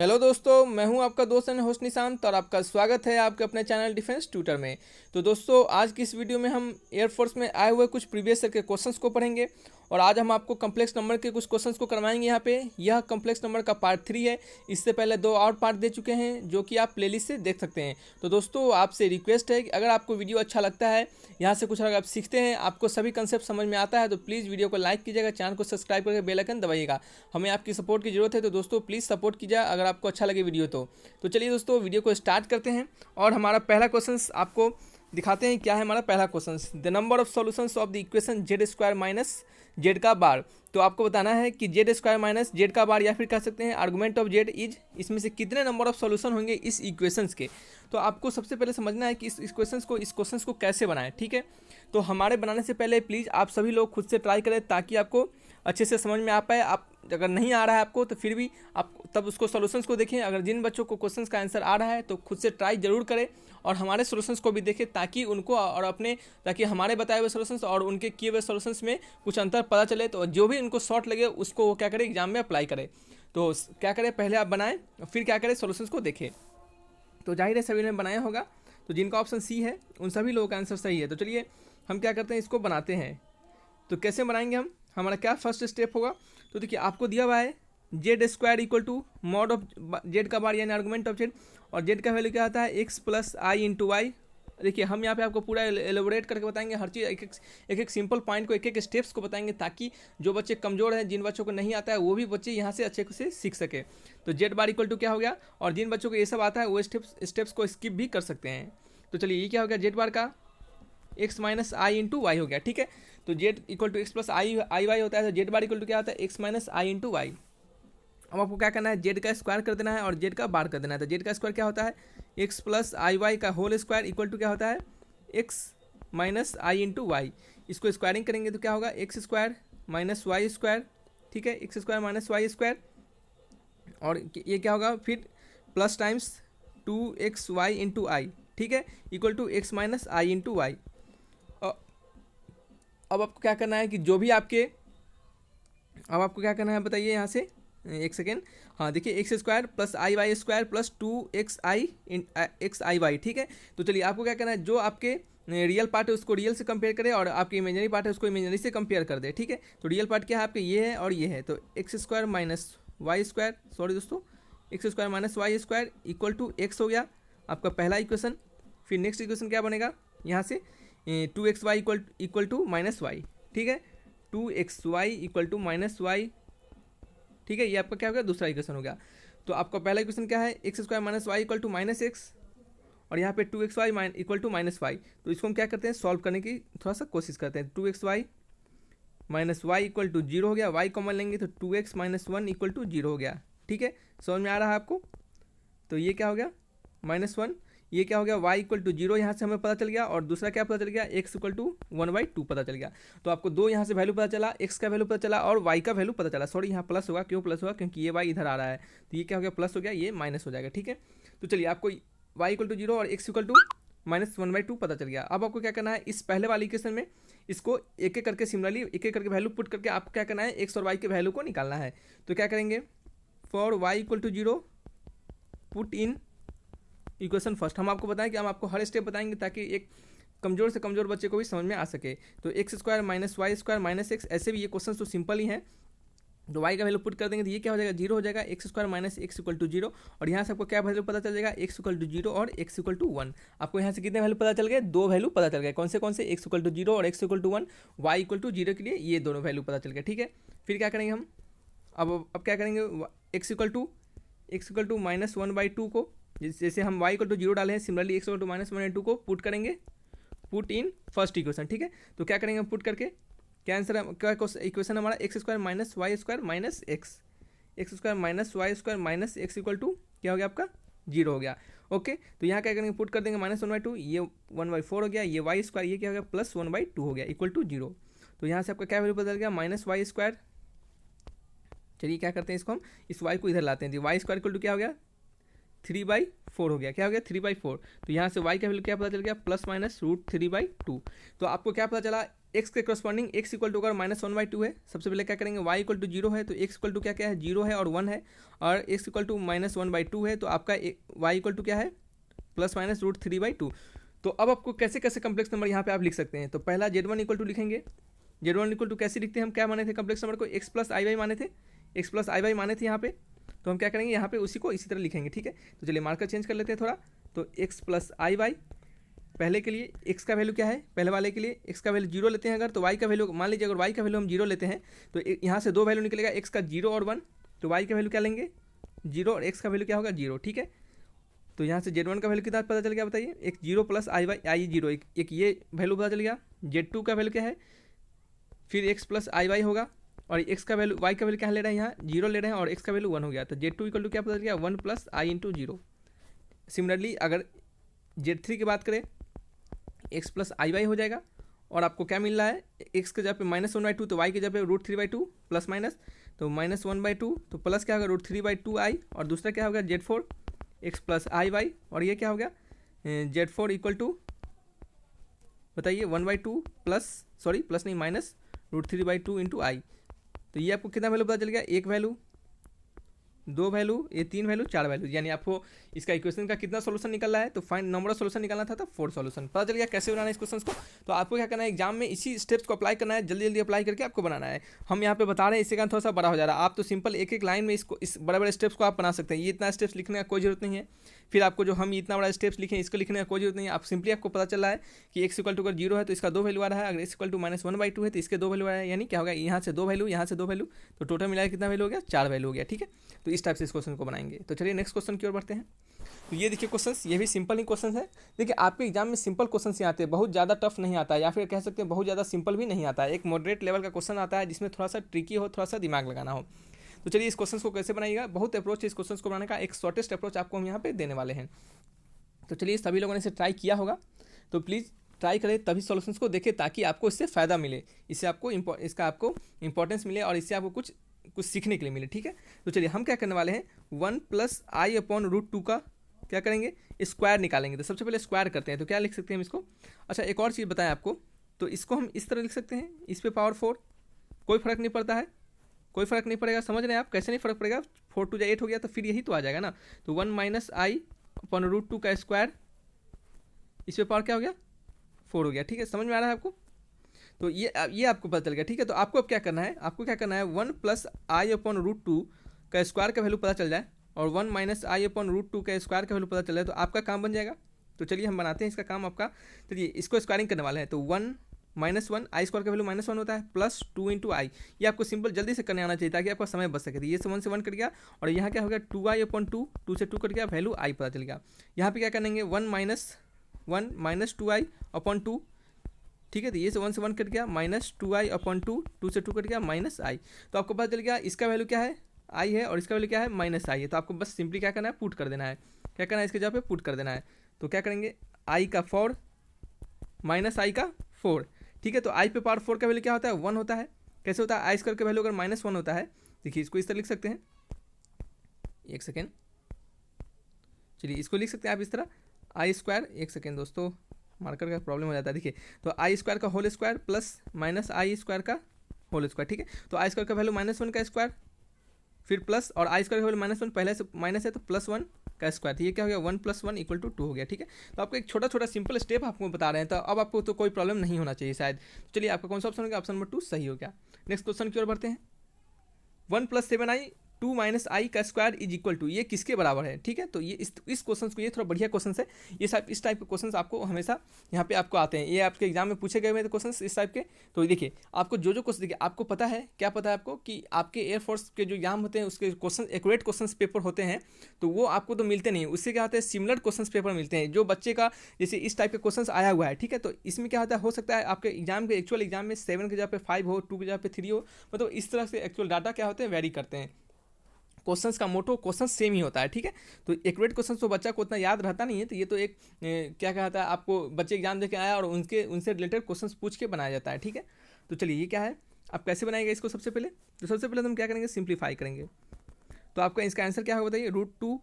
Hello दोस्तों, मैं हूं आपका दोस्त एंड होस्ट निशांत और आपका स्वागत है आपके अपने चैनल डिफेंस ट्यूटर में। तो दोस्तों, आज की इस वीडियो में हम एयरफोर्स में आए हुए कुछ प्रीवियस ईयर के क्वेश्चंस को पढ़ेंगे और आज हम आपको कम्प्लेक्स नंबर के कुछ क्वेश्चंस को करवाएंगे। यहाँ पे यह कम्प्लेक्स नंबर का पार्ट 3 है। इससे पहले 2 और पार्ट दे चुके हैं जो कि आप प्लेलिस्ट से देख सकते हैं। तो दोस्तों, आपसे रिक्वेस्ट है कि अगर आपको वीडियो अच्छा लगता है, यहाँ से कुछ अगर आप सीखते हैं, आपको सभी कंसेप्ट समझ में आता है, तो प्लीज़ वीडियो को लाइक कीजिएगा, चैनल को सब्सक्राइब करके बेल आइकन दबाइएगा। हमें आपकी सपोर्ट की जरूरत है, तो दोस्तों प्लीज़ सपोर्ट कीजिए अगर आपको अच्छा लगे वीडियो तो चलिए दोस्तों, वीडियो को स्टार्ट करते हैं और हमारा पहला क्वेश्चन आपको दिखाते हैं। क्या है हमारा पहला question? The number of solutions of the equation Z square minus Z का बार। तो आपको बताना है कि जेड स्क्वायर माइनस जेड का बार, या फिर कह सकते हैं आर्गुमेंट ऑफ जेड इज, इसमें से कितने नंबर ऑफ सॉल्यूशन होंगे इस इक्वेशंस के। तो आपको सबसे पहले समझना है कि इस क्वेश्चंस को कैसे बनाएं। ठीक है, तो हमारे बनाने से पहले प्लीज़ आप सभी लोग खुद से ट्राई करें ताकि आपको अच्छे से समझ में आ पाए। आप अगर नहीं आ रहा है आपको, तो फिर भी आप तब उसको सॉल्यूशंस को देखें। अगर जिन बच्चों को क्वेश्चंस का आंसर आ रहा है तो खुद से ट्राई जरूर करें और हमारे सॉल्यूशंस को भी देखें ताकि उनको और अपने ताकि हमारे बताए हुए सॉल्यूशंस और उनके किए हुए सॉल्यूशंस में कुछ अंतर पता चले। तो जो भी उनको शॉर्ट लगे उसको वो क्या करें, एग्जाम में अप्लाई करें। तो क्या करें, पहले आप बनाएं फिर क्या करें, सॉल्यूशंस को देखें। तो जाहिर है सभी ने बनाया होगा, तो जिनका ऑप्शन सी है उन सभी लोगों का आंसर सही है। तो चलिए हम क्या करते हैं, इसको बनाते हैं। तो कैसे बनाएंगे हम, हमारा क्या फर्स्ट स्टेप होगा? तो देखिए, आपको दिया हुआ है Z square equal to mod of Z का बार यानी आर्गुमेंट ऑफ जेड, और जेड का वैल्यू क्या आता है, X plus I into Y. देखिए, हम यहाँ पे आपको पूरा एलोबोरेट करके बताएंगे हर चीज़, एक सिंपल पॉइंट को, एक स्टेप्स को बताएंगे ताकि जो बच्चे कमजोर हैं, जिन बच्चों को नहीं आता है, वो भी बच्चे यहाँ से अच्छे से सीख सके। तो जेड बार इक्वल टू क्या हो गया, और जिन बच्चों को ये सब आता है वो स्टेप्स को स्किप भी कर सकते हैं। तो चलिए, ये क्या हो गया, जेड बार का X minus I into Y हो गया। ठीक है, तो Z equal to X plus I Y होता है, तो जेड बार इक्वल टू क्या होता है, X minus I into Y. अब आपको क्या करना है, जेड का स्क्वायर कर देना है और जेड का बार कर देना है। तो जेड का स्क्वायर क्या होता है, एक्स प्लस आई वाई का होल स्क्वायर इक्वल टू क्या होता है, X minus I into Y. इसको स्क्वायरिंग करेंगे तो क्या होगा, X square minus Y square. ठीक है, X square minus Y square, और ये क्या होगा फिर plus times 2xy into I. ठीक है, equal to X minus I into Y. अब आपको क्या करना है कि जो भी आपके, अब आपको क्या करना है बताइए यहाँ से, एक सेकेंड। हाँ देखिए, एक्स स्क्वायर प्लस आई y square plus 2xi y. ठीक है, तो चलिए आपको क्या करना है, जो आपके रियल पार्ट है उसको रियल से कंपेयर करें और आपके इमेजनरी पार्ट है उसको इमेजनरी से कंपेयर कर दे। ठीक है, तो रियल पार्ट क्या है आपके, ये है और ये है। तो x square minus Y square, sorry दोस्तों, x square minus Y square equal to x हो गया आपका पहला इक्वेशन। फिर नेक्स्ट इक्वेशन क्या बनेगा यहाँ से, 2xy equal to minus Y. ठीक है, 2xy equal to minus Y. ठीक है, ये आपका क्या हो गया, दूसरा इक्वेशन हो गया। तो आपका पहला इक्वेशन क्या है, X square minus Y equal to minus X, और यहाँ पे 2xy equal to minus Y. तो इसको हम क्या करते हैं, सॉल्व करने की थोड़ा सा कोशिश करते हैं। 2xy minus Y equal to zero हो गया, वाई कॉमन लेंगे तो 2x minus one equal to zero हो गया। ठीक है, समझ में आ रहा है आपको? तो ये क्या हो गया, माइनस वन, ये क्या हो गया, y इक्वल टू जीरो, यहाँ से हमें पता चल गया, और दूसरा क्या पता चल गया, x इक्वल टू 1/2 पता चल गया। तो आपको दो यहाँ से वैल्यू पता चला, x का वैल्यू पता चला और y का वैल्यू पता चला। सॉरी, यहाँ प्लस होगा, क्यों प्लस होगा, क्योंकि ये y इधर आ रहा है, तो ये क्या हो गया, प्लस हो गया, ये माइनस हो जाएगा। ठीक है, तो चलिए आपको y इक्वल टू जीरो और x इक्वल टू माइनस 1/2 पता चल गया। अब आपको क्या करना है, इस पहले वाली इक्वेशन में इसको एक एक करके सिमिलरली एक एक करके वैल्यू पुट करके आपको क्या करना है, एक्स और वाई के वैल्यू को निकालना है। तो क्या करेंगे, for Y equal to zero put in equation first. हम आपको बताएं कि हम आपको हर स्टेप बताएंगे ताकि एक कमजोर से कमजोर बच्चे को भी समझ में आ सके। तो x square minus Y square minus X, ऐसे भी ये क्वेश्चन तो सिंपल ही हैं। तो y का वैल्यू पुट कर देंगे तो ये क्या हो जाएगा, जीरो हो जाएगा, X square minus X equal to zero, और यहाँ से आपको क्या वैल्यू पता चल जाएगा, एक्स इक्वल टू जीरो और एक्स इक्वल टू वन। आपको यहाँ से कितने वैल्यू पता चल गए, दो वैल्यू पता चल गए। कौन से, एक्स इक्वल टू जीरो और X equal to one, Y equal to zero के लिए ये दोनों वैल्यू पता चल गए। ठीक है, फिर क्या करेंगे हम, अब क्या करेंगे, एक्स इक्वल टू माइनस 1/2 को, जैसे हम y इक्वल टू जीरो डाले हैं, similarly X equal to minus 1/2 को पुट करेंगे, पुट इन फर्स्ट इक्वेशन। ठीक है, तो क्या करेंगे हम पुट करके, क्या आंसर है, क्या इक्वेशन हमारा, X square minus Y square minus X, X square minus Y square minus X equal to क्या हो गया आपका, जीरो हो गया। ओके, तो यहाँ क्या करेंगे, पुट कर देंगे माइनस 1/2, ये 1/4 हो गया, ये वाई स्क्वायर ये क्या हो गया, प्लस 1/2 हो गया इक्वल टू जीरो। तो यहाँ से आपका क्या वैल्यू पता चल गया, माइनस वाई स्क्वायर। चलिए क्या करते हैं, इसको हम इस वाई को इधर लाते हैं, वाई स्क्वायर इक्वल टू क्या हो गया, 3/4 हो गया, क्या हो गया 3/4। तो यहाँ से y का वैल्यू क्या पता चल गया, प्लस माइनस √3/2। तो आपको क्या पता चला, एक्स के करस्पॉन्डिंग एक्स इक्वल टू अगर -1/2 है, सबसे पहले क्या करेंगे, वाई इक्वल टू 0 है तो एक्स इक्वल टू क्या क्या है, 0 है और 1 है, और एक्स इक्वल टू -1/2 है तो आपका वाई इक्वल टू क्या है, ±√3/2। तो अब आपको कैसे कैसे कम्प्लेक्स नंबर यहाँ पे आप लिख सकते हैं। तो पहला Z1 इक्वल टू लिखेंगे, Z1 इक्वल टू कैसे लिखते हैं, हम क्या माने थे कम्प्लेक्स नंबर को, x प्लस आई वाई माने थे, x प्लस आई वाई माने थे यहाँ पे। तो हम क्या करेंगे यहाँ पे उसी को इसी तरह लिखेंगे, ठीक है। तो चलिए मार्कर चेंज कर लेते हैं थोड़ा। तो x प्लस आई वाई पहले के लिए x का वैल्यू क्या है, पहले वाले के लिए x का वैल्यू 0 लेते हैं अगर, तो y का वैल्यू मान लीजिए अगर y का वैल्यू हम 0 लेते हैं तो यहाँ से दो वैल्यू निकलेगा, x का 0 और 1, तो y का वैल्यू क्या लेंगे 0 और x का वैल्यू क्या होगा 0, ठीक है। तो यहाँ से Z1 का वैल्यू कितना पता चल गया बताइए, एक 0 प्लस आई 0, एक ये वैल्यू पता चल गया। Z2 का वैल्यू क्या है, फिर x प्लस आई वाई होगा, और x का वैल्यू y का वैल्यू क्या ले रहे हैं, यहाँ 0 ले रहे हैं, और x का वैल्यू 1 हो गया। तो Z2 इक्वल टू क्या पता चल गया, 1 प्लस आई इंटू 0। सिमिलरली अगर Z3 की बात करें, x प्लस आई वाई हो जाएगा, और आपको क्या मिल रहा है, x के जगह पे -1/2 तो y के जगह पे √3/2 प्लस माइनस, तो -1/2 तो प्लस क्या होगा √3/2i, और दूसरा क्या होगा Z4 x प्लस आई वाई, और ये क्या हो गया Z4 इक्वल टू बताइए 1/2 प्लस, सॉरी प्लस नहीं माइनस √3/2 इंटू आई। तो ये आपको कितना वैल्यू पता चल गया, एक वैल्यू, दो वैल्यू, ये तीन वैल्यू, चार वैल्यू, यानी आपको इसका इक्वेशन का कितना सॉल्यूशन निकल रहा है, तो फाइंड नंबर ऑफ सॉल्यूशन निकालना था तो 4 सॉल्यूशन। पता चल गया कैसे बनाना है इस क्वेश्चन को। तो आपको क्या करना है, एग्जाम में इसी स्टेप्स को अप्लाई करना है, जल्दी जल्दी अप्लाई करके आपको बनाना है। हम यहाँ पे बता रहे हैं, इससे कारण थोड़ा सा बड़ा हो जा रहा है, आप तो सिंपल एक एक लाइन में इसको इस बड़े बड़े स्टेप्स को आप बना सकते हैं, ये इतना स्टेप्स लिखने का कोई जरूरत नहीं है। फिर आपको जो हम इतना बड़ा स्टेप्स लिखे इसको लिखने का कोई जरूरत नहीं है, आप सिंपली आपको पता चल रहा है कि x इक्वल टू अगर 0 है तो इसका दो वैल्यू आ रहा है, अगर x इक्वल टू -1/2 है तो इसके दो वैल्यू आ रहा है, यानी क्या होगा, यहाँ से दो वैल्यू, यहाँ से दो वैल्यू, तो टोटल मिलाकर कितना वैल्यू हो गया, 4 वैल्यू हो गया, ठीक है। तो इस टाइप से इस क्वेश्चन को बनाएंगे। तो चलिए नेक्स्ट क्वेश्चन की ओर बढ़ते हैं। तो ये देखिए क्वेश्चन, ये भी सिंपल ही क्वेश्चन है। देखिए आपके एग्जाम में सिंपल क्वेश्चन ही आते हैं, बहुत ज़्यादा टफ नहीं आता है, या फिर कह सकते हैं बहुत ज़्यादा सिंपल भी नहीं आता है, एक मॉडरेट लेवल का क्वेश्चन आता है जिसमें थोड़ा सा ट्रिकी हो, थोड़ा सा दिमाग लगाना हो। तो चलिए इस क्वेश्चन को कैसे बनाइएगा, बहुत अप्रोच है इस क्वेश्चन को बनाने का, एक शॉर्टेस्ट अप्रोच आपको हम यहाँ पे देने वाले हैं। तो चलिए सभी लोगों ने इसे ट्राई किया होगा, तो प्लीज़ ट्राई करें, तभी सॉल्यूशंस को देखें ताकि आपको इससे फ़ायदा मिले, इससे आपको इसका आपको इंपॉर्टेंस मिले, और इससे आपको कुछ सीखने के लिए मिले, ठीक है। तो चलिए हम क्या करने वाले हैं, 1 प्लस आई अपॉन √2 का क्या करेंगे, स्क्वायर निकालेंगे। तो सबसे पहले स्क्वायर करते हैं, तो क्या लिख सकते हैं हम इसको। अच्छा एक और चीज़ बताएं आपको, तो इसको हम इस तरह लिख सकते हैं, इस पे पावर 4, कोई फ़र्क नहीं पड़ता है, कोई फ़र्क नहीं पड़ेगा, समझ रहे हैं आप कैसे नहीं फ़र्क पड़ेगा, 4 2 8 हो गया तो फिर यही तो आ जाएगा ना। तो 1 माइनस आई अपॉन √2 का स्क्वायर, इस पे पावर क्या हो गया 4 हो गया, ठीक है, समझ में आ रहा है आपको। तो ये आपको पता चल गया, ठीक है। तो आपको अब क्या करना है, आपको क्या करना है, 1 प्लस आई अपॉन √2 का स्क्वायर का वैल्यू पता चल जाए, और 1 माइनस आई अपॉन √2 का स्क्वायर का वैल्यू पता चल जाए, तो आपका काम बन जाएगा। तो चलिए हम बनाते हैं इसका काम आपका। चलिए इसको स्क्वायरिंग करने वाले हैं, तो 1 -1 आई स्क्वायर का वैल्यू -1 होता है, प्लस 2 इंटू आई, ये आपको सिंपल जल्दी से करने आना चाहिए ताकि आपका समय बच सके। तो ये से 1 से 1 कट गया, और यहाँ क्या हो गया 2i अपॉन 2, 2 से 2 कट गया, वैल्यू आई पता चल गया। यहाँ पे क्या करेंगे 1 माइनस 2i अपॉन 2, ठीक है। तो ये से 1 से 1 कट गया, -2i अपॉन 2, 2 से 2 कट गया, -i। तो आपको पता चल गया इसका वैल्यू क्या है, आई है, और इसका वैल्यू क्या है -i है। तो आपको बस सिंपली क्या करना है, पुट कर देना है, क्या करना है, इसके जगह पे पुट कर देना है। तो क्या करेंगे, i का 4 -i का 4, ठीक है। तो i पे पावर 4 का वैल्यू क्या होता है, 1 होता है। कैसे होता है, आई स्क्वायर का वैल्यू अगर -1 होता है, देखिए इसको इस तरह लिख सकते हैं, एक सेकेंड, चलिए इसको लिख सकते हैं आप इस तरह, आई स्क्वायर, एक सेकेंड दोस्तों मार्कर का प्रॉब्लम हो जाता है, देखिए तो आई स्क्वायर का होल स्क्वायर प्लस माइनस आई स्क्वायर का होल स्क्वायर, ठीक है। तो आई स्क्वायर का वैल्यू -1 का स्क्वायर, फिर प्लस, और आई स्क्वायर का वैल्यू -1 पहले से माइनस है तो +1 का स्क्वायर, तो ये क्या हो गया 1 + 1 = 2 हो गया, ठीक है। तो आपको एक छोटा छोटा सिंपल स्टेप आपको बता रहे हैं, तो अब आपको तो कोई प्रॉब्लम नहीं होना चाहिए शायद। चलिए आपका कौन सा ऑप्शन हो गया, ऑप्शन नंबर 2 सही हो गया। नेक्स्ट क्वेश्चन की ओर बढ़ते हैं। 1 + 7i 2 - i का स्क्वायर इज इक्वल टू, ये किसके बराबर है, ठीक है। तो ये इस क्वेश्चन को, ये थोड़ा बढ़िया क्वेश्चन है, ये सब इस टाइप के क्वेश्चन आपको हमेशा यहाँ पे आपको आते हैं, ये आपके एग्जाम में पूछे गए हुए क्वेश्चन इस टाइप के। तो देखिए आपको जो क्वेश्चन, देखिए आपको पता है, क्या पता है आपको कि आपके एयरफोर्स के जो एग्जाम होते हैं उसके क्वेश्चन एक्यूरेट क्वेश्चन पेपर होते हैं, तो वो आपको तो मिलते नहीं, उससे क्या होता है सिमिलर क्वेश्चन पेपर मिलते हैं, जो बच्चे का जैसे इस टाइप के क्वेश्चन आया हुआ है, ठीक है। तो इसमें क्या होता है, हो सकता है आपके एग्जाम के एक्चुअल एग्जाम में 7 की जगह पे 5 हो, 2 की जगह पे 3 हो, मतलब इस तरह से एक्चुअल डाटा क्या होते हैं वेरी करते हैं। क्वेश्चंस का मोटो क्वेश्चन सेम ही होता है, ठीक है। तो एक्यूरेट क्वेश्चन तो बच्चा को उतना याद रहता नहीं है, तो ये तो एक क्या कहता है, आपको बच्चे एग्जाम दे के आया और उनसे रिलेटेड क्वेश्चन पूछ के बनाया जाता है, ठीक है। तो चलिए ये क्या है, आप कैसे बनाएंगे इसको, सबसे पहले तो हम क्या करेंगे, सिंप्लीफाई करेंगे। तो आपका इसका आंसर क्या होगा बताइए, √2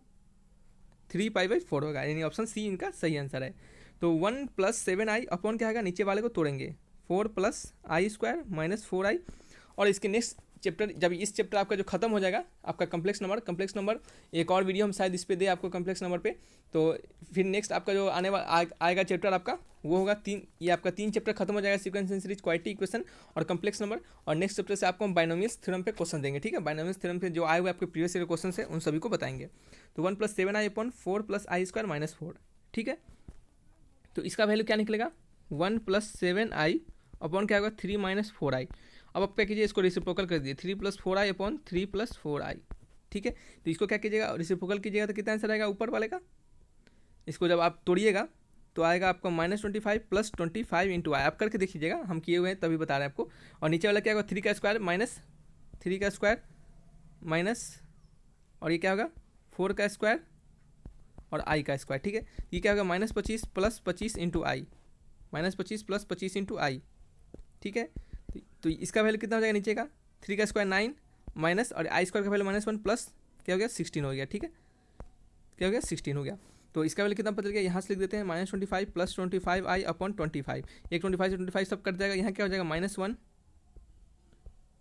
3π/4 होगा, यानी ऑप्शन सी इनका सही आंसर है। तो 1 + 7i अपॉन क्या होगा, नीचे वाले को तोड़ेंगे, 4 प्लस आई स्क्वायर माइनस 4i। और इसके नेक्स्ट चैप्टर, जब इस चैप्टर आपका जो खत्म हो जाएगा आपका कम्प्लेक्स नंबर एक और वीडियो हम शायद इस पे दे आपको कम्प्लेक्स नंबर पे, तो फिर नेक्स्ट आपका जो आने वाला आएगा चैप्टर आपका वो होगा 3, ये आपका 3 चैप्टर खत्म हो जाएगा, सीक्वेंस सीरीज, क्वाड्रेटिक इक्वेशन और कम्प्लेक्स नंबर। और नेक्स्ट चैप्टर से आपको हम बाइनोमियल्स थ्योरम पे क्वेश्चन देंगे, ठीक है। बाइनोमियल्स थ्योरम पे जो आए हुए आपके प्रीवियस ईयर क्वेश्चन है उन सभी को बताएंगे। तो 1 + 7i अपॉन 4 + आई स्क्वायर माइनस 4, ठीक है। तो इसका वैल्यू क्या निकलेगा 1 + 7i अपॉन क्या होगा 3 - 4i। अब आप क्या कीजिए, इसको रेसिप्रोकल कर दीजिए, 3 + 4i अपॉन 3 + 4i, ठीक है। तो इसको क्या कीजिएगा, रेसिप्रोकल कीजिएगा तो कितना आंसर आएगा ऊपर वाले का। इसको जब आप तोड़िएगा तो आएगा आपका -25 + 25 × i। आप करके देखिएगा, हम किए हुए हैं तभी बता रहे हैं आपको। और नीचे वाला क्या होगा 3 का स्क्वायर माइनस 3 का स्क्वायर माइनस, और ये क्या होगा 4 का स्क्वायर और i का स्क्वायर, ठीक है। ये क्या होगा -25 + 25 × i, -25 + 25 × i, ठीक है। तो इसका वैल्यू कितना हो जाएगा नीचे का 3 का स्क्वायर 9 माइनस, और आई स्क्वायर का वैल्यू -1 प्लस क्या हो गया 16 हो गया, ठीक है। क्या हो गया 16 हो गया। तो इसका वैल्यू कितना पता चल गया, यहाँ से लिख देते हैं -25 + 25i अपॉन 25। एक 25 से 25 सब कट जाएगा, यहाँ क्या हो जाएगा -1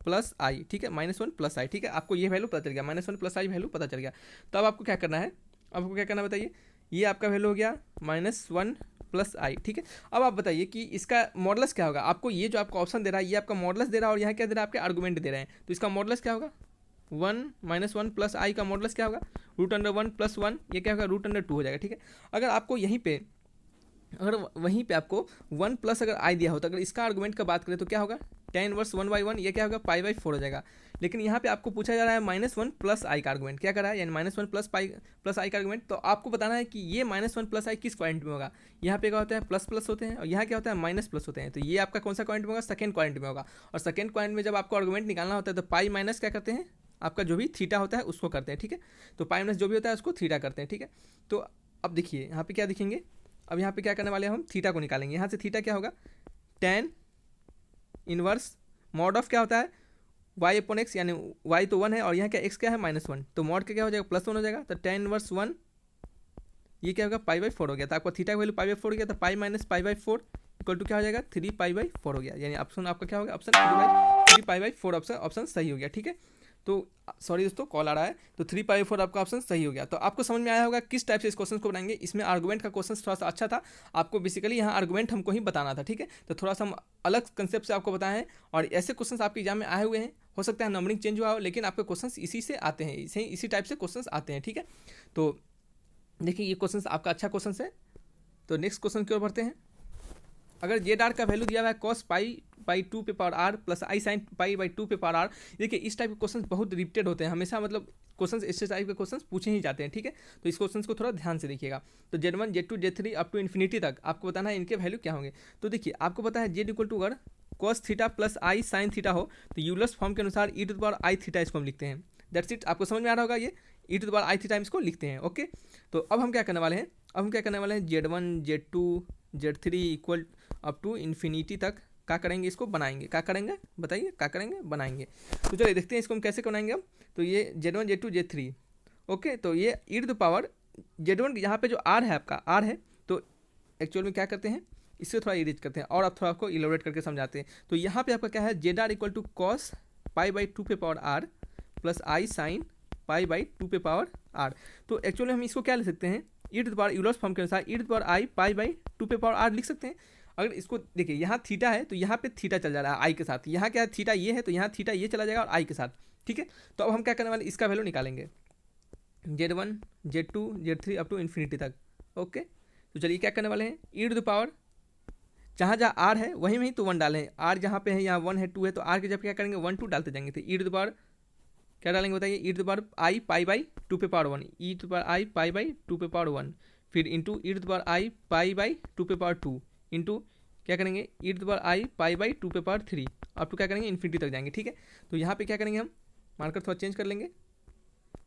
+ i, ठीक है, -1 + i, ठीक है। आपको ये वैल्यू पता चल गया, -1 + i वैल्यू पता चल गया। तो अब आपको क्या करना है, अब आपको क्या करना है बताइए। ये आपका वैल्यू हो गया -1 + i, ठीक है। अब आप बताइए कि इसका मॉडल्स क्या होगा। आपको ये जो आपका ऑप्शन दे रहा है ये आपका मॉडल्स दे रहा है, और यहाँ क्या दे रहा है आपके आर्गूमेंट दे रहे हैं। तो इसका मॉडल्स क्या होगा 1 - 1 + i का मॉडल्स क्या होगा √1 + 1, ये क्या होगा √2 हो जाएगा, ठीक है। अगर आपको यहीं पे अगर वहीं पे आपको 1 प्लस अगर आई दिया हो, तो अगर इसका आर्गूमेंट का बात करें तो क्या होगा tan इनवर्स 1/1, ये क्या होगा π/4 हो जाएगा। लेकिन यहाँ पे आपको पूछा जा रहा है -1 + i का आर्गूमेंट, क्या कर रहा है यानी -1 + i का आर्गूमेंट। तो आपको बताना है कि ये -1 + i किस क्वाड्रेंट में होगा। यहाँ पे क्या होता है प्लस होते हैं, और यहाँ क्या होता है माइनस होते हैं। तो ये आपका कौन सा क्वाड्रेंट में होगा, सेकंड क्वाड्रेंट में होगा। और सेकंड क्वाड्रेंट में जब आपको आर्गूमेंट निकालना होता है तो पाई माइनस क्या करते हैं, आपका जो भी थीटा होता है उसको करते हैं, ठीक है। तो पाई माइनस जो भी होता है उसको थीटा करते हैं, ठीक है। तो अब देखिए यहाँ पे क्या दिखेंगे, अब यहाँ पे क्या करने वाले हैं हम थीटा को निकालेंगे। यहाँ से थीटा क्या होगा tan इनवर्स मॉड ऑफ क्या होता है y/x, यानी y तो 1 है और यहाँ क्या x क्या है -1, तो मॉड का क्या हो जाएगा +1 हो जाएगा। तो tan इनवर्स 1 ये क्या होगा π/4 हो गया। तो आपका थीटा का वैल्यू π/4 हो गया, तो पाई माइनस π/4 इक्वल टू क्या हो जाएगा 3π/4 हो गया। यानी ऑप्शन आपका क्या होगा ऑप्शन 3π/4 ऑप्शन सही हो गया, ठीक है। तो सॉरी दोस्तों कॉल आ रहा है, तो 3π/4 आपका ऑप्शन सही हो गया। तो आपको समझ में आया होगा किस टाइप से इस क्वेश्चन को बनाएंगे। इसमें आर्गुमेंट का क्वेश्चन थोड़ा सा अच्छा था, आपको बेसिकली यहाँ आर्गुमेंट हमको ही बताना था, ठीक है। तो थोड़ा सा हम अलग कंसेप्ट से आपको बताएं, और ऐसे क्वेश्चन आपके एग्जाम में आए हुए हैं। हो सकता है नंबरिंग चेंज हुआ हो, लेकिन आपके क्वेश्चन इसी से आते हैं, इसी टाइप से क्वेश्चन आते हैं, ठीक है। तो देखिए ये क्वेश्चन आपका अच्छा क्वेश्चन है। तो नेक्स्ट क्वेश्चन की ओर बढ़ते हैं। अगर जेड आर का वैल्यू दिया हुआ है cos π/2 पे power r plus i sin π/2 पे पावर r, देखिए इस टाइप के क्वेश्चन बहुत रिपीटेड होते हैं हमेशा, मतलब क्वेश्चन इस टाइप के क्वेश्चन पूछे ही जाते हैं, ठीक है। तो इस क्वेश्चन को थोड़ा ध्यान से देखिएगा। तो Z1 Z2 Z3 up to infinity तक आपको बताना है इनके वैल्यू क्या होंगे। तो देखिए आपको पता है जेड इक्वल टू अगर cos theta plus i sin theta हो तो यूलर्स फॉर्म के अनुसार e⁻i थीटा इसको हम लिखते हैं। दैट्स इट, आपको समझ में आ रहा होगा ये e⁻i थीटा इसको लिखते हैं, ओके। तो अब हम क्या करने वाले हैं, Z1 Z2 Z3 equal up to infinity तक क्या करेंगे, इसको बनाएंगे। क्या करेंगे बताइए, क्या करेंगे बनाएंगे। तो चलिए देखते हैं इसको हम कैसे बनाएंगे। अब तो ये Z1 Z2 Z3, ओके। तो ये e⁻ Z1 यहाँ पे जो r है आपका r है, तो एक्चुअल में क्या करते हैं इससे थोड़ा इरेज करते हैं और अब थोड़ा आपको इलेबोरेट करके समझाते हैं। तो यहाँ पे आपका क्या है ZR इक्वल टू cos π/2 पे power r plus i sin π/2 पे पावर r। तो एक्चुअली हम इसको क्या लिख सकते हैं यूलर्स फॉर्म के अनुसार e⁻i π/2 पे पावर r लिख सकते हैं। अगर इसको देखिए यहाँ थीटा है तो यहाँ पे थीटा चल जा रहा है आई के साथ, यहाँ क्या है थीटा ये है तो यहाँ थीटा ये चला जाएगा और आई के साथ, ठीक है। तो अब हम क्या करने वाले इसका वैल्यू निकालेंगे Z1 Z2 Z3 up to infinity तक, ओके। तो चलिए क्या करने वाले हैं e⁻, जहाँ जहाँ r है वहीं वहीं तो 1 डालें, r जहाँ पे है यहाँ 1 है 2 है, तो r के जब क्या करेंगे 1 2 डालते जाएंगे। तो e⁻ क्या डालेंगे बताइए e⁻i π/2 पे पावर 1, e⁻i π/2 पे पावर 1, फिर इंटू e⁻i π/2 पे पावर 2 इंटू क्या करेंगे e⁻i π/2 पे पावर 3 अप टू क्या करेंगे इन्फिनिटी तक जाएंगे, ठीक है। तो यहाँ पे क्या करेंगे हम मार्कर थोड़ा चेंज कर लेंगे।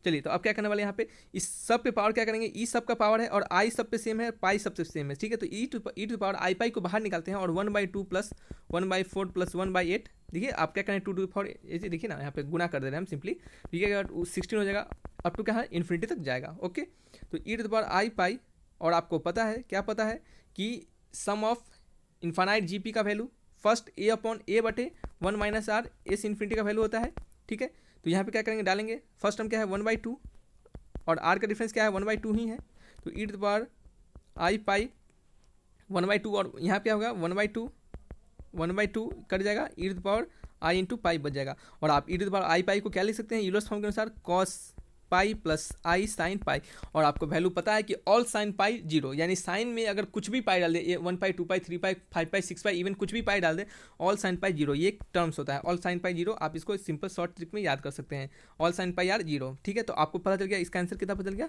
चलिए तो अब क्या करने वाले यहाँ पे इस सब पे पावर क्या करेंगे, ई सब का पावर है और आई सब पे सेम है, पाई सब पे सेम है, ठीक है। तो e⁻i को बाहर निकालते हैं और 1/2 प्लस 1/4 प्लस 1/8, देखिए आप क्या करें 2 ऐसे देखिए ना यहाँ पे गुना कर दे रहे हैं हम सिंपली, ठीक है। 16 हो जाएगा अप टू क्या है इन्फिनिटी तक जाएगा, ओके। तो e⁻i पाई, और आपको पता है क्या पता है कि सम ऑफ इन्फानाइट जीपी का वैल्यू फर्स्ट ए अपॉन ए बटे 1 माइनस आर, एस इन्फिनिटी का वैल्यू होता है, ठीक है। तो यहाँ पे क्या करेंगे, डालेंगे फर्स्ट टर्म क्या है 1/2 और आर का डिफरेंस क्या है 1/2 ही है, तो e to the power i pi 1/2 और यहाँ क्या होगा 1/2 कट जाएगा, e to the power i into pi बच जाएगा। और आप e to the power i pi को क्या लिख सकते हैं, यूलर्स फॉर्म के अनुसार cos pi plus i sine pi. और आपको वैल्यू पता है कि ऑल साइन पाई जीरो, यानी साइन में अगर कुछ भी पाई डाल दे, 1 पाई 2 पाई 3 पाई 5 पाई 6 पाई इवन कुछ भी पाई डाल दे, ऑल साइन पाई जीरो, ये एक टर्म्स होता है ऑल साइन पाई जीरो। आप इसको सिंपल शॉर्ट ट्रिक में याद कर सकते हैं, all sine pi are zero, ठीक है। तो आपको पता चल गया इसका आंसर कितना पता चल गया,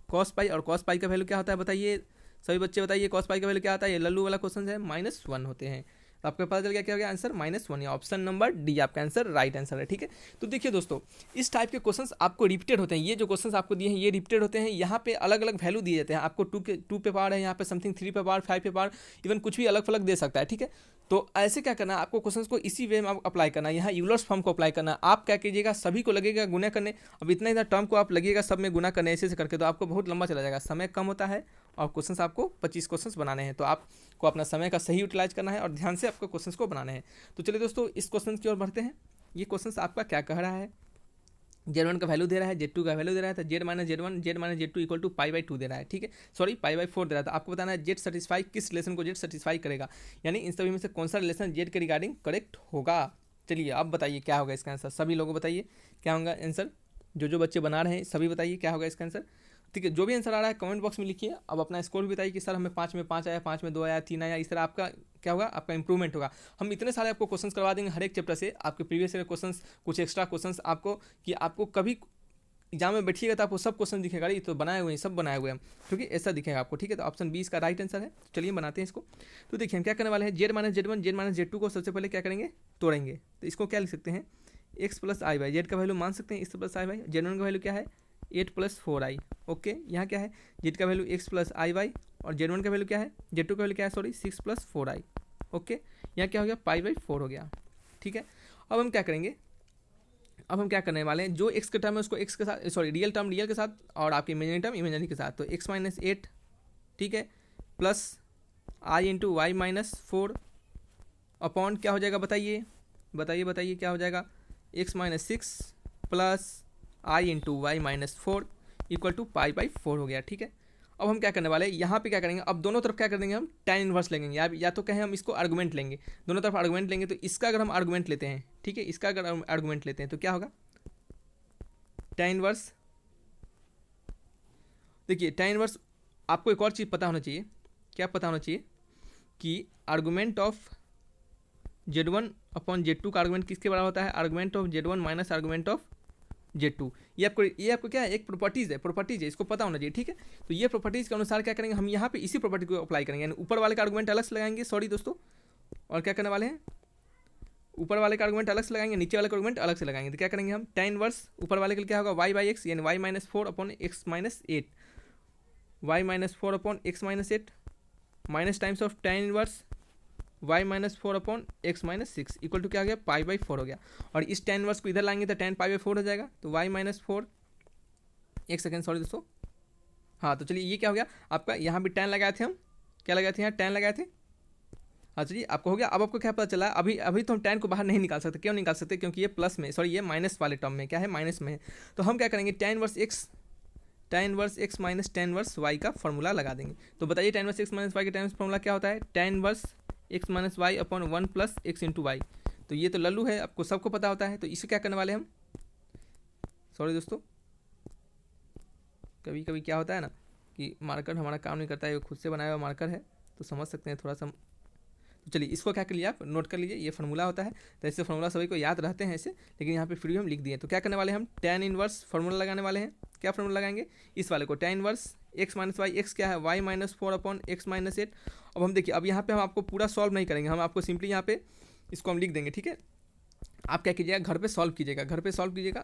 कॉस पाई। और कॉस पाई का वैल्यू क्या होता है बताइए सभी बच्चे, बताइए कॉस पाई का वैल्यू क्या आता है, ये लल्लू वाला क्वेश्चन है -1 होते हैं। तो आपको पता चल गया क्या हो गया आंसर -1, या ऑप्शन नंबर डी आपका आंसर राइट आंसर है, ठीक है। तो देखिए दोस्तों, इस टाइप के क्वेश्चंस आपको रिपीटेड होते हैं, ये जो क्वेश्चंस आपको दिए हैं ये रिपीटेड होते हैं। यहाँ पे अलग अलग वैल्यू दिए जाते हैं आपको, 2 पे पावर है, यहाँ पे समथिंग 3 पे पावर, 5 पे पावर, इवन कुछ भी अलग फलग दे सकता है, ठीक है। तो ऐसे क्या करना है आपको, क्वेश्चंस को इसी वे में आप अप्लाई करना है, यहाँ यूलर्स फॉर्म को अप्लाई करना है। आप क्या कीजिएगा, सभी को लगेगा गुना करने, अब इतना इतना टर्म को आप लगेगा सब में गुना करने ऐसे करके, तो आपको बहुत लंबा चला जाएगा, समय कम होता है और क्वेश्चंस आपको 25 क्वेश्चंस बनाने हैं। तो आपको अपना समय का सही यूटिलाइज करना है और ध्यान से आपको क्वेश्चंस को बनाने हैं। तो चलिए दोस्तों इस क्वेश्चन की ओर बढ़ते हैं। ये क्वेश्चन आपका क्या कह रहा है, Z1 का वैल्यू दे रहा है, Z2 का वैल्यू दे रहा है, तो Z-Z2 इक्वल टू π/2 दे रहा है, ठीक है, सॉरी π/4 दे रहा है। तो आपको बताना है Z सेटिस्फाई किस रिलेशन को Z सेटिस्फाई करेगा, यानी इन सभी में से कौन सा रिलेशन Z के रिगार्डिंग करेक्ट होगा। चलिए अब बताइए क्या होगा इसका आंसर, सभी लोगों बताइए क्या होगा आंसर, जो बच्चे बना रहे हैं सभी बताइए क्या होगा इसका आंसर, ठीक है। जो भी आंसर आ रहा है कमेंट बॉक्स में लिखिए। अब अपना स्कोर भी बताइए कि सर हमें 5 में 5 आया, 5 में 2 आया, 3 आया, इस तरह आपका क्या होगा, आपका इंप्रूवमेंट होगा। हम इतने सारे आपको क्वेश्चंस करवा देंगे हर एक चैप्टर से, आपके प्रीवियस ईयर क्वेश्चंस, कुछ एक्स्ट्रा क्वेश्चंस आपको, कि आपको कभी एग्जाम में बैठिएगा तो आपको सब क्वेश्चन दिखेगा, ये तो बनाए हुए हैं, सब बनाए हुए हैं, क्योंकि ऐसा दिखेगा आपको, ठीक है। तो ऑप्शन 20 का राइट आंसर है। चलिए बनाते हैं इसको। तो देखिए हम क्या करने वाले हैं, Z-Z1 को सबसे पहले क्या करेंगे, तोड़ेंगे। तो इसको क्या लिख सकते हैं, x प्लस आई वाई, जेड का वैल्यू मान सकते हैं x प्लस आई वाई, Z1 का वैल्यू क्या है 8 + 4i, ओके। यहाँ क्या है, जेड का वैल्यू x प्लस आई वाई और Z1 का वैल्यू क्या है, Z2 का वैल्यू क्या है, सॉरी 6 + 4i, ओके। यहाँ क्या हो गया π/4 हो गया, ठीक है। अब हम क्या करेंगे, अब हम क्या करने वाले हैं, जो x का टर्म है उसको x के साथ, सॉरी रियल टर्म रियल के साथ और आपकी इमेजिनरी टर्म इमेजिनरी के साथ, तो x - 8, ठीक है, प्लस i × y - 4 अपॉन क्या हो जाएगा बताइए बताइए क्या हो जाएगा, x - 6 plus i × y - 4 equal to π/4 हो गया, ठीक है। अब हम क्या करने वाले हैं, यहाँ पे क्या करेंगे, अब दोनों तरफ क्या कर देंगे हम tan इनवर्स लेंगे, या तो कहें हम इसको आर्गुमेंट लेंगे, दोनों तरफ आर्गुमेंट लेंगे। तो इसका अगर हम आर्गुमेंट लेते हैं, ठीक है, इसका अगर हम आर्गुमेंट लेते हैं तो क्या होगा, tan इनवर्स, देखिए tan इनवर्स आपको एक और चीज़ पता होना चाहिए, क्या पता होना चाहिए कि argument of Z1 upon Z2 का आर्गुमेंट किसके बराबर होता है, argument of Z1 minus argument of Z2। ये आपको क्या है, एक प्रॉपर्टीज़ है, इसको पता होना चाहिए, ठीक है। तो ये प्रॉपर्टीज़ के अनुसार क्या करेंगे, हम यहाँ पे इसी प्रॉपर्टी को अप्लाई करेंगे, यानी ऊपर वाले का आर्गुमेंट अलग से लगाएंगे, सॉरी दोस्तों, और क्या करने वाले हैं, ऊपर वाले का आर्गुमेंट अलग से लगाएंगे, नीचे वाले का आर्गुमेंट अलग से लगाएंगे। तो क्या करेंगे हम, tan इनवर्स ऊपर वाले के लिए क्या होगा y/x, यानी y - 4 upon x - 8, y - 4 upon x - 8 minus times of tan inverse y - 4 upon x - 6 equal to क्या हो गया, π/4 हो गया। और इस tan इनवर्स को इधर लाएंगे तो tan π/4 हो जाएगा, तो y - 4, एक सेकेंड सॉरी दोस्तों, हाँ। तो चलिए ये क्या हो गया आपका, यहाँ भी tan लगाए थे हम, क्या लगाए थे यहाँ, tan लगाए थे, हाँ चलिए आपको हो गया। अब आपको क्या पता चला, अभी तो हम tan को बाहर नहीं निकाल सकते, क्यों निकाल सकते, क्योंकि ये प्लस में, सॉरी ये माइनस वाले टर्म में क्या है, माइनस में है। तो हम क्या करेंगे, tan inverse x minus tan inverse y का फॉर्मूला लगा देंगे। तो बताइए tan inverse x minus y का tan फॉर्मूला क्या होता है, tan inverse x minus Y upon 1 + x × y। तो ये तो लल्लू है, आपको सबको पता होता है। तो इसे क्या करने वाले हम, सॉरी दोस्तों, कभी कभी क्या होता है ना कि मार्कर हमारा काम नहीं करता है, ये खुद से बनाया हुआ मार्कर है, तो समझ सकते हैं थोड़ा सा। तो चलिए इसको क्या कर लिया, आप नोट कर लीजिए, ये फार्मूला होता है। तो ऐसे फार्मूला सभी को याद रहते हैं ऐसे, लेकिन यहाँ पे फिर हम लिख दिए। तो क्या करने वाले हम, tan इनवर्स फार्मूला लगाने वाले हैं। क्या फार्मूला लगाएंगे, इस वाले को, tan inverse x - y, x क्या है y - 4 अपॉन x - 8। अब हम देखिए, अब यहाँ पे हम आपको पूरा सॉल्व नहीं करेंगे, हम आपको सिंपली यहाँ पे इसको हम लिख देंगे, ठीक है। आप क्या कीजिएगा, घर पे सॉल्व कीजिएगा,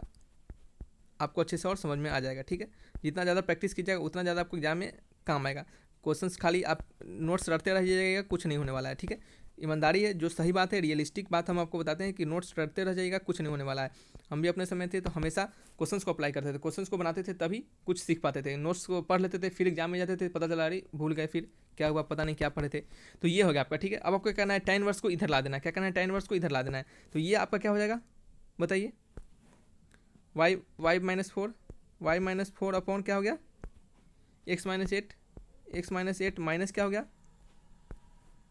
आपको अच्छे से और समझ में आ जाएगा, ठीक है। जितना ज़्यादा प्रैक्टिस कीजिएगा उतना ज़्यादा आपको एग्जाम में काम आएगा। क्वेश्चंस खाली आप नोट्स रटते रहिएगा, कुछ नहीं होने वाला है, ठीक है। ईमानदारी है, जो सही बात है, रियलिस्टिक बात हम आपको बताते हैं कि नोट्स करते रह जाइएगा, कुछ नहीं होने वाला है। हम भी अपने समय थे तो हमेशा क्वेश्चंस को अप्लाई करते थे, क्वेश्चंस को बनाते थे, तभी कुछ सीख पाते थे। नोट्स को पढ़ लेते थे, फिर एग्जाम में जाते थे, पता चला अरे भूल गए, फिर क्या हुआ पता नहीं क्या पढ़े थे। तो ये हो गया आपका, ठीक है। अब आपको क्या करना है, tan इनवर्स को इधर ला देना है। क्या करना है, tan इनवर्स को इधर ला देना है। तो ये आपका क्या हो जाएगा बताइए, y माइनस फोर अपॉन क्या हो गया, x माइनस एट माइनस क्या हो गया,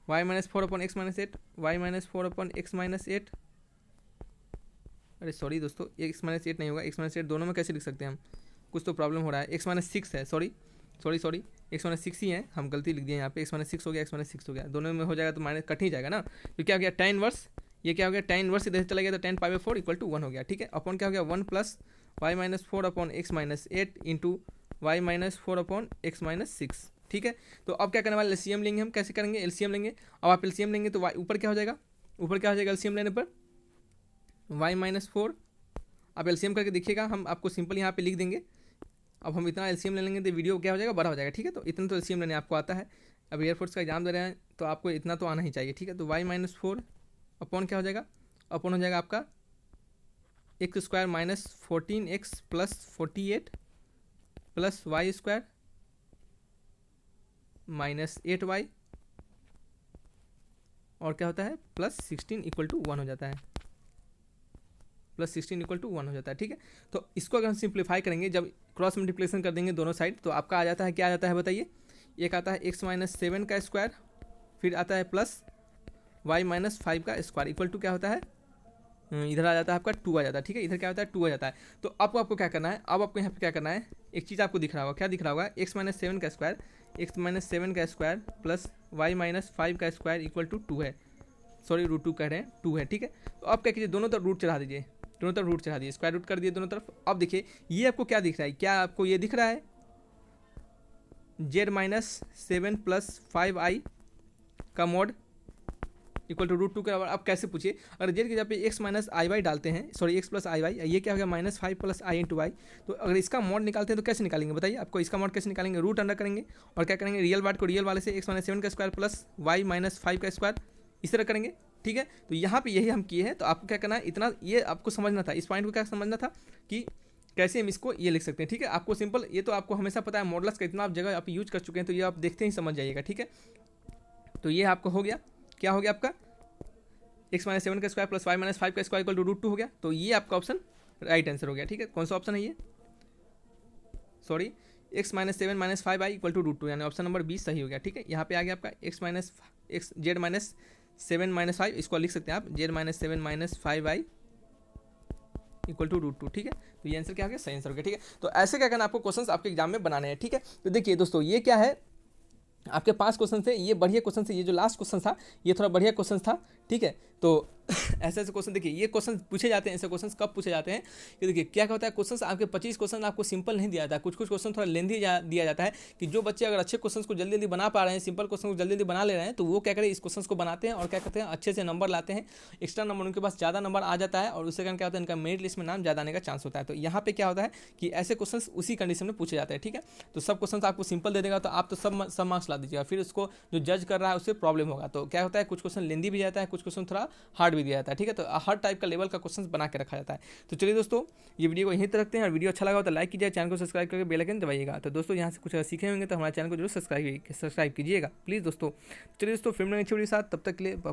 y minus four upon X minus eight, Y minus four upon X minus eight. अरे सॉरी दोस्तों, एक्स माइनस एट नहीं होगा, एक्स माइनस एट दोनों में कैसे लिख सकते हैं हम, कुछ तो प्रॉब्लम हो रहा है। एक्स माइनस सिक्स है, सॉरी एक्स माइनस सिक्स ही है, हम गलती लिख दिए यहाँ पे। एक्स माइनस सिक्स हो गया, एक्स माइनस सिक्स हो गया, दोनों में हो जाएगा तो माइनस कट ही जाएगा ना। तो क्या हो गया, tan इनवर्स, ये क्या हो गया, tan इनवर्स इधर चला गया तो tan pi by four equal to 1 हो गया, ठीक है। अपॉन क्या हो गया, 1 plus Y minus four upon X minus eight into Y minus four upon X minus six, ठीक है। तो अब क्या करने वाले, एलसीएम लेंगे हम। कैसे करेंगे, एलसीएम लेंगे। अब आप एलसीएम लेंगे तो ऊपर क्या हो जाएगा, एलसीएम लेने पर वाई माइनस फोर। आप एलसीएम करके देखिएगा, हम आपको सिंपल यहाँ पे लिख देंगे। अब हम इतना एलसीएम ले लेंगे तो वीडियो क्या हो जाएगा, बड़ा हो जाएगा, ठीक है। तो इतना तो एलसीएम लेने आपको आता है, अब एयरफोर्स का एग्जाम दे रहे हैं तो आपको इतना तो आना ही चाहिए, ठीक है। तो वाई माइनस फोर अपॉन क्या हो जाएगा, अपॉन हो जाएगा आपका X square minus 14x plus 48 plus Y square minus 8y और क्या होता है प्लस 16 इक्वल टू 1 हो जाता है, प्लस 16 इक्वल टू 1 हो जाता है, ठीक है। तो इसको अगर हम सिंप्लीफाई करेंगे, जब क्रॉस मल्टीप्लिकेशन कर देंगे दोनों साइड, तो आपका आ जाता है, क्या आ जाता है बताइए, एक आता है एक्स माइनस 7 का स्क्वायर, फिर आता है प्लस वाई माइनस 5 का स्क्वायर इक्वल टू क्या होता है, इधर आ जाता है आपका 2 आ जाता है, ठीक है। इधर क्या होता है 2 आ जाता है। तो अब आपको क्या करना है, अब आपको यहाँ पे क्या करना है, एक चीज़ आपको दिख रहा होगा, क्या दिख रहा होगा, एक्स माइनस 7 का स्क्वायर, एक्स माइनस 7 का स्क्वायर प्लस वाई माइनस 5 का स्क्वायर इक्वल टू 2 है, सॉरी रूट 2 कह रहे हैं, 2 है, ठीक है। तो अब क्या कीजिए, दोनों तरफ रूट चढ़ा दीजिए, दोनों तरफ रूट चढ़ा दिए, स्क्वायर रूट कर दिए दोनों तरफ। अब देखिए ये आपको क्या दिख रहा है, क्या आपको ये दिख रहा है, जेड माइनस 7 प्लस 5i का मॉड इक्वल टू रूट 2 के बराबर। अब कैसे पूछिए, अगर जेड की जगह पे एक्स माइनस आई वाई डालते हैं, सॉरी एक्स प्लस आई वाई, ये क्या हो गया minus 5 plus I into Y. तो अगर इसका मॉड निकालते हैं तो कैसे निकालेंगे बताइए, आपको इसका मॉड कैसे निकालेंगे, रूट अंडर करेंगे और क्या करेंगे, रियल वाट को रियल वाले से एक्स माइनस 7 का स्क्वायर प्लस वाई माइनस 5 का स्क्वायर इस तरह करेंगे, ठीक है। तो यहाँ पे यही हम किए हैं। तो आपको क्या करना है, इतना ये आपको समझना था, इस पॉइंट को क्या समझना था कि कैसे हम इसको ये लिख सकते हैं, ठीक है। आपको सिंपल, ये तो आपको हमेशा पता है, मॉडल्स का इतना आप जगह आप यूज कर चुके हैं, तो ये आप देखते ही समझ जाइएगा, ठीक है। तो ये आपको हो गया, क्या हो गया आपका, एक्स माइनस 7 का स्क्वायर प्लस वाई माइनस 5 का स्क्वायर इक्वल टू रूट 2 हो गया। तो ये आपका ऑप्शन राइट आंसर हो गया, ठीक है। कौन सा ऑप्शन है ये, sorry X minus 7 minus 5 I equal to root 2, यानी ऑप्शन नंबर 20 सही हो गया, ठीक है। यहाँ पे आ गया आपका एक्स जेड माइनस 7 माइनस 5, इसको लिख सकते हैं आप, Z minus 7 minus 5i equal to root 2, ठीक है। तो ये आंसर क्या हो गया, सही आंसर हो गया, ठीक है। तो ऐसे क्या करना, आपको क्वेश्चंस आपके एग्जाम में बनाने हैं, ठीक है। तो देखिए दोस्तों, ये क्या है, आपके 5 क्वेश्चन थे, ये बढ़िया क्वेश्चन थे, ये जो लास्ट क्वेश्चन था ये थोड़ा बढ़िया क्वेश्चन था, ठीक है। तो ऐसे ऐसे क्वेश्चन देखिए, ये क्वेश्चन पूछे जाते हैं, ऐसे क्वेश्चन कब पूछे जाते हैं कि देखिए क्या होता है, क्वेश्चन आपके 25 क्वेश्चन आपको सिंपल नहीं दिया जाता है, कुछ कुछ क्वेश्चन थोड़ा लेंदी दिया जाता है, कि जो बच्चे अगर अच्छे क्वेश्चन को जल्दी जल्दी बना पा रहे हैं, सिंपल क्वेश्चन को जल्दी जल्दी बना ले रहे हैं, तो वो क्या करें, इस क्वेश्चन को बनाते हैं और क्या करते हैं, अच्छे से नंबर लाते हैं, एक्स्ट्रा नंबर उनके पास ज़्यादा नंबर आ जाता है और उससे कारण क्या होता है, इनका मेरिट लिस्ट में नाम ज़्यादा आने का चांस होता है। तो यहाँ पे क्या होता है कि ऐसे क्वेश्चन उसी कंडीशन में पूछे जाते हैं, ठीक है। तो सब क्वेश्चन आपको सिंपल दे देगा तो आप तो सब मार्क्स ला दीजिएगा, फिर उसको जो जज कर रहा है उससे प्रॉब्लम होगा। तो क्या होता है, कुछ क्वेश्चन लेंदी भी जाता है, कुछ क्वेश्चन थोड़ा हार्ड भी दिया जाता है, ठीक है। तो हर टाइप का लेवल का क्वेश्चन बना के रखा जाता है। तो चलिए दोस्तों, ये वीडियो को यहीं तक रखते हैं, और वीडियो अच्छा लगा हो तो लाइक कीजिए, चैनल को सब्सक्राइब करके बेल आइकन दबाइएगा। तो दोस्तों यहाँ से कुछ सीखे होंगे तो हमारे चैनल को जरूर सब्सक्राइब कीजिएगा प्लीज़ दोस्तों। चलिए दोस्तों, फिर मिलेंगे अच्छी वीडियो के साथ, तब तक के लिए